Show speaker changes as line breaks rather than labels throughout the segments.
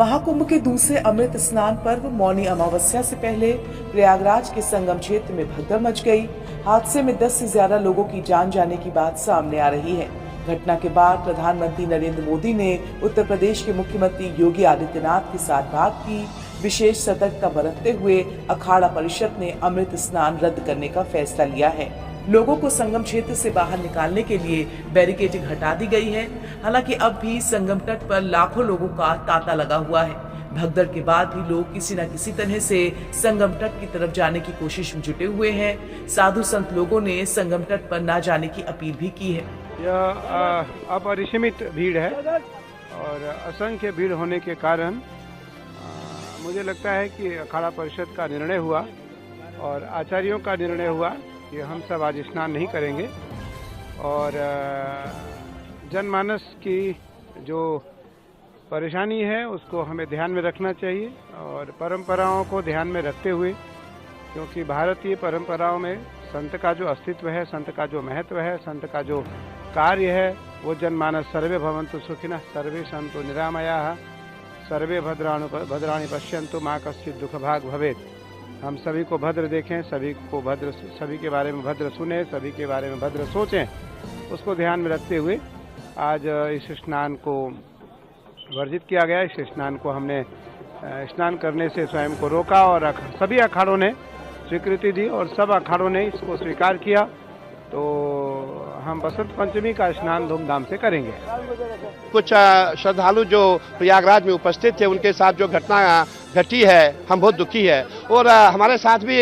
महाकुंभ के दूसरे अमृत स्नान पर्व मौनी अमावस्या से पहले प्रयागराज के संगम क्षेत्र में भगदड़ मच गई। हादसे में 10 से ज्यादा लोगों की जान जाने की बात सामने आ रही है। घटना के बाद प्रधानमंत्री नरेंद्र मोदी ने उत्तर प्रदेश के मुख्यमंत्री योगी आदित्यनाथ के साथ बात की। विशेष सतर्कता बरतते हुए अखाड़ा परिषद ने अमृत स्नान रद्द करने का फैसला लिया है। लोगों को संगम क्षेत्र से बाहर निकालने के लिए बैरिकेडिंग हटा दी गई है। हालांकि अब भी संगम तट पर लाखों लोगों का तांता लगा हुआ है। भगदड़ के बाद भी लोग किसी न किसी तरह से संगम तट की तरफ जाने की कोशिश में जुटे हुए हैं। साधु संत लोगों ने संगम तट पर न जाने की अपील भी की है।
यह अपरिसीमित भीड़ है और असंख्य भीड़ होने के कारण मुझे लगता है कि अखाड़ा परिषद का निर्णय हुआ और आचार्यों का निर्णय हुआ कि हम सब आज स्नान नहीं करेंगे और जनमानस की जो परेशानी है उसको हमें ध्यान में रखना चाहिए और परंपराओं को ध्यान में रखते हुए, क्योंकि भारतीय परंपराओं में संत का जो अस्तित्व है, संत का जो महत्व है, संत का जो कार्य है, वो जनमानस सर्वे भवन्तु सुखिनः सर्वे सन्तु निरामयाः सर्वे भद्राणि पश्यन्तु मा कश्चित् दुःखभाग् भवेत्। हम सभी को भद्र देखें, सभी के बारे में भद्र सुने, सभी के बारे में भद्र सोचें, उसको ध्यान में रखते हुए आज इस स्नान को वर्जित किया गया। इस स्नान को हमने स्नान करने से स्वयं को रोका और सभी अखाड़ों ने स्वीकृति दी और सब अखाड़ों ने इसको स्वीकार किया। तो हम बसंत पंचमी का स्नान धूमधाम से करेंगे।
कुछ श्रद्धालु जो प्रयागराज में उपस्थित थे, उनके साथ जो घटना घटी है, हम बहुत दुखी है और हमारे साथ भी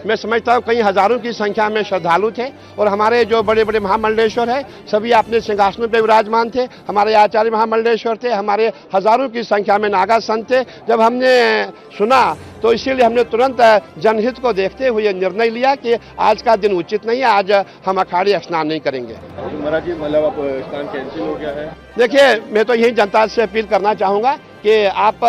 मैं समझता हूँ कई हजारों की संख्या में श्रद्धालु थे और हमारे जो बड़े बड़े महामंडलेश्वर है सभी अपने सिंहासनों पर विराजमान थे। हमारे आचार्य महामंडलेश्वर थे, हमारे हजारों की संख्या में नागा संत थे। जब हमने सुना तो इसीलिए हमने तुरंत जनहित को देखते हुए निर्णय लिया कि आज का दिन उचित नहीं है, आज हम अखाड़े स्नान नहीं करेंगे।
महाराज जी, मतलब आप स्नान कैंसिल हो गया है?
देखिए, मैं तो यही जनता से अपील करना चाहूँगा कि आप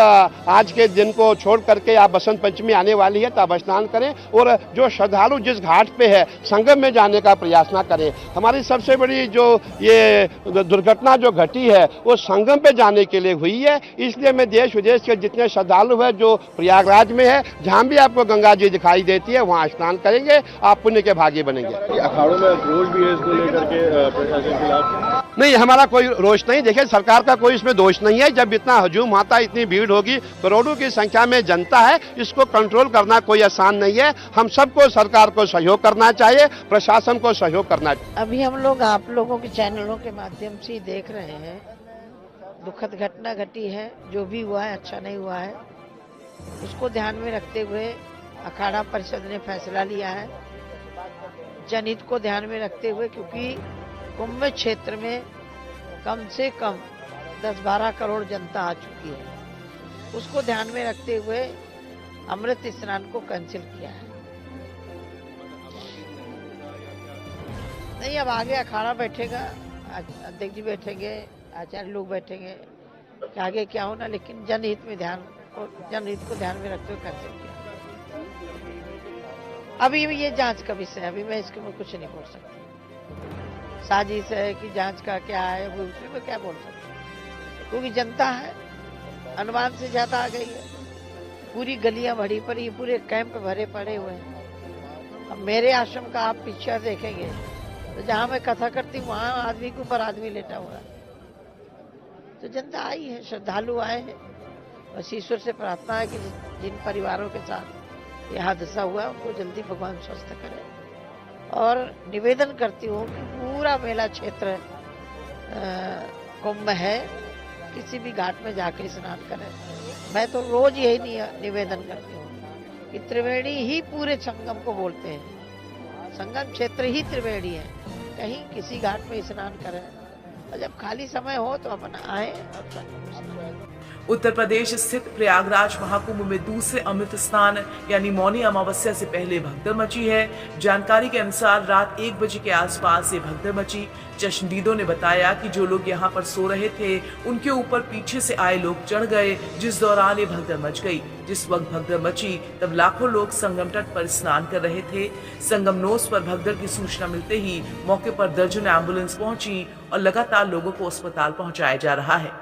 आज के दिन को छोड़ करके आप बसंत पंचमी आने वाली है तो आप स्नान करें और जो श्रद्धालु जिस घाट पे है संगम में जाने का प्रयास ना करें। हमारी सबसे बड़ी जो ये दुर्घटना जो घटी है वो संगम पे जाने के लिए हुई है। इसलिए मैं देश विदेश के जितने श्रद्धालु हैं जो प्रयागराज में है, जहाँ भी आपको गंगा जी दिखाई देती है वहाँ स्नान करेंगे, आप पुण्य के भागी बनेंगे।
अखाड़ों में रोष भी है इसको लेकर के प्रशासन के खिलाफ?
नहीं, हमारा कोई रोष नहीं। देखिए, सरकार का कोई इसमें दोष नहीं है। जब इतना हजूम आता, इतनी भीड़ होगी, करोड़ों की संख्या में जनता है, इसको कंट्रोल करना कोई आसान नहीं है। हम सबको सरकार को सहयोग करना चाहिए, प्रशासन को सहयोग करना चाहिए।
अभी हम लोग आप लोगों के चैनलों के माध्यम से देख रहे हैं, दुखद घटना घटी है। जो भी हुआ है अच्छा नहीं हुआ है, उसको ध्यान में रखते हुए अखाड़ा परिषद ने फैसला लिया है। जनहित को ध्यान में रखते हुए, क्योंकि कुंभ क्षेत्र में कम से कम 10-12 करोड़ जनता आ चुकी है, उसको ध्यान में रखते हुए अमृत स्नान को कैंसिल किया है। नहीं, अब आगे अखाड़ा बैठेगा, अध्यक्ष जी बैठेंगे, आचार्य लोग बैठेंगे, आगे क्या होना, लेकिन जनहित को ध्यान में रखते हुए कैंसिल किया। अभी ये जांच का विषय है, अभी मैं इसके में कुछ नहीं बोल सकती। साजिश है कि जांच का क्या है, वो उसमें मैं क्या बोल सकती, क्योंकि जनता है अनुमान से ज्यादा आ गई है। पूरी गलियां भरी पड़ी, पूरे कैंप भरे पड़े हुए हैं। अब मेरे आश्रम का आप पिक्चर देखेंगे तो जहां मैं कथा करती हूँ वहां आदमी के ऊपर आदमी लेटा हुआ है। तो जनता आई है, श्रद्धालु आए हैं। बस ईश्वर से प्रार्थना है कि जिन परिवारों के साथ यह हादसा हुआ उनको जल्दी भगवान स्वस्थ करे। और निवेदन करती हूँ कि पूरा मेला क्षेत्र कुंभ है, किसी भी घाट में जाकर स्नान करें। मैं तो रोज यही निवेदन करती हूँ कि त्रिवेणी ही पूरे संगम को बोलते हैं, संगम क्षेत्र ही त्रिवेणी है। कहीं किसी घाट में स्नान करें और जब खाली समय हो तो अपन आए और संगम में स्नान करें।
उत्तर प्रदेश स्थित प्रयागराज महाकुंभ में दूसरे अमृत स्नान यानी मौनी अमावस्या से पहले भगदड़ मची है। जानकारी के अनुसार रात 1 बजे के आसपास ये भगदड़ मची। चश्मदीदों ने बताया कि जो लोग यहाँ पर सो रहे थे उनके ऊपर पीछे से आए लोग चढ़ गए, जिस दौरान ये भगदड़ मच गई। जिस वक्त भगदड़ मची तब लाखों लोग संगम तट पर स्नान कर रहे थे। संगमनोस पर भगदड़ की सूचना मिलते ही मौके पर दर्जनों एम्बुलेंस पहुंची और लगातार लोगों को अस्पताल पहुंचाया जा रहा है।